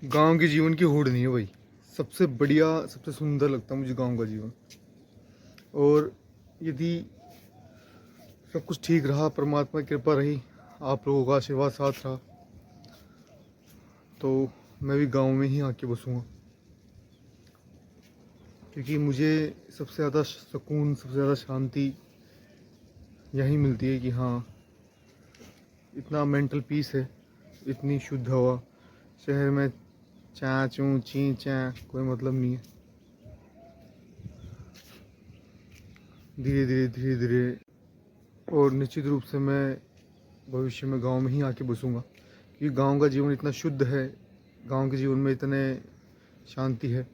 गांव के जीवन की होड़ नहीं है भाई। सबसे बढ़िया, सबसे सुंदर लगता है मुझे गांव का जीवन। और यदि सब कुछ ठीक रहा, परमात्मा की कृपा रही, आप लोगों का आशीर्वाद साथ रहा, तो मैं भी गांव में ही आके बसूँगा। क्योंकि मुझे सबसे ज़्यादा सुकून, सबसे ज़्यादा शांति यहीं मिलती है कि हाँ, इतना मेंटल पीस है, इतनी शुद्ध हवा। शहर में चा चूँ ची चा कोई मतलब नहीं है। धीरे धीरे धीरे धीरे और निश्चित रूप से मैं भविष्य में गांव में ही आके बसूँगा। क्योंकि गांव का जीवन इतना शुद्ध है, गांव के जीवन में इतने शांति है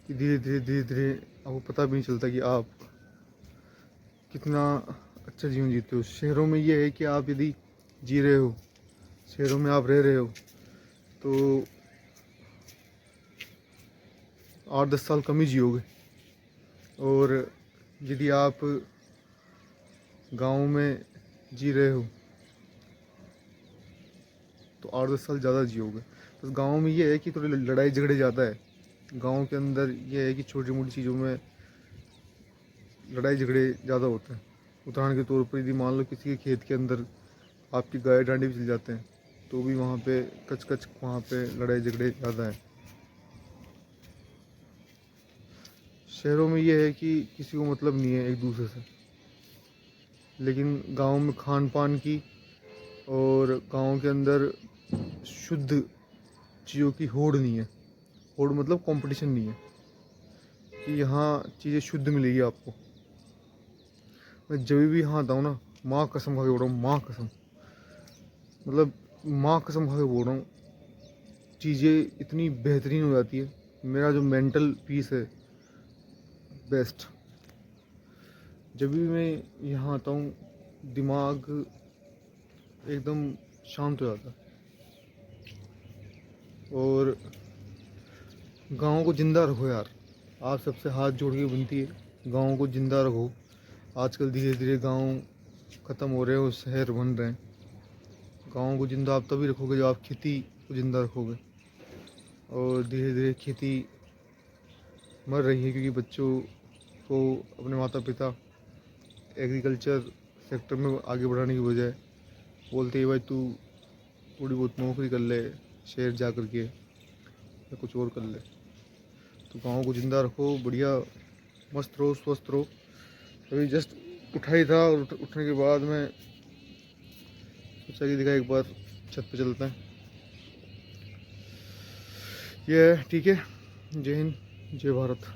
कि धीरे धीरे धीरे धीरे आपको पता भी नहीं चलता कि आप कितना अच्छा जीवन जीते हो। शहरों में ये है कि आप यदि जी रहे हो, शहरों में आप रह रहे हो, तो 8-10 साल कम ही जियोगे। और यदि आप गांव में जी रहे हो तो 8-10 साल ज़्यादा जियोगे। बस गांव में ये है कि थोड़ी लड़ाई झगड़े ज़्यादा है। गांव के अंदर ये है कि छोटी मोटी चीज़ों में लड़ाई झगड़े ज़्यादा होते हैं। उदाहरण के तौर पर यदि मान लो किसी के खेत के अंदर आपकी गाय डांडी भी चल जाते हैं, तो भी वहाँ पे कच कच, वहाँ पे लड़ाई झगड़े ज़्यादा है। शहरों में ये है कि किसी को मतलब नहीं है एक दूसरे से, लेकिन गांव में खान पान की और गांव के अंदर शुद्ध चीज़ों की होड़ नहीं है। होड़ मतलब कंपटीशन नहीं है कि यहाँ चीज़ें शुद्ध मिलेगी आपको। मैं जब भी यहाँ आता हूँ ना, माँ कसम खा के बोल रहा हूँ, माँ कसम, मतलब माँ कसम खा के बोल रहा हूँ, चीज़ें इतनी बेहतरीन हो जाती है। मेरा जो मेंटल पीस है, बेस्ट। जब भी मैं यहाँ आता हूँ, दिमाग एकदम शांत हो जाता है। और गाँव को ज़िंदा रखो यार, आप सबसे हाथ जोड़ के विनती है, गाँव को ज़िंदा रखो। आजकल धीरे धीरे गांव ख़त्म हो रहे हैं और शहर बन रहे हैं। गाँव को ज़िंदा आप तभी रखोगे जब आप खेती को ज़िंदा रखोगे। और धीरे धीरे खेती मर रही है क्योंकि बच्चों को अपने माता पिता एग्रीकल्चर सेक्टर में आगे बढ़ाने की बजाय बोलते हैं भाई तू थोड़ी बहुत नौकरी कर ले शहर जा कर के, या कुछ और कर ले। तो गाँव को ज़िंदा रखो, बढ़िया मस्त रहो, स्वस्थ रहो। अभी जस्ट उठा ही था और उठने के बाद मैं सोचा कि देखा एक बार छत पे चलते हैं। ये है, ठीक है। जय हिंद, जय भारत।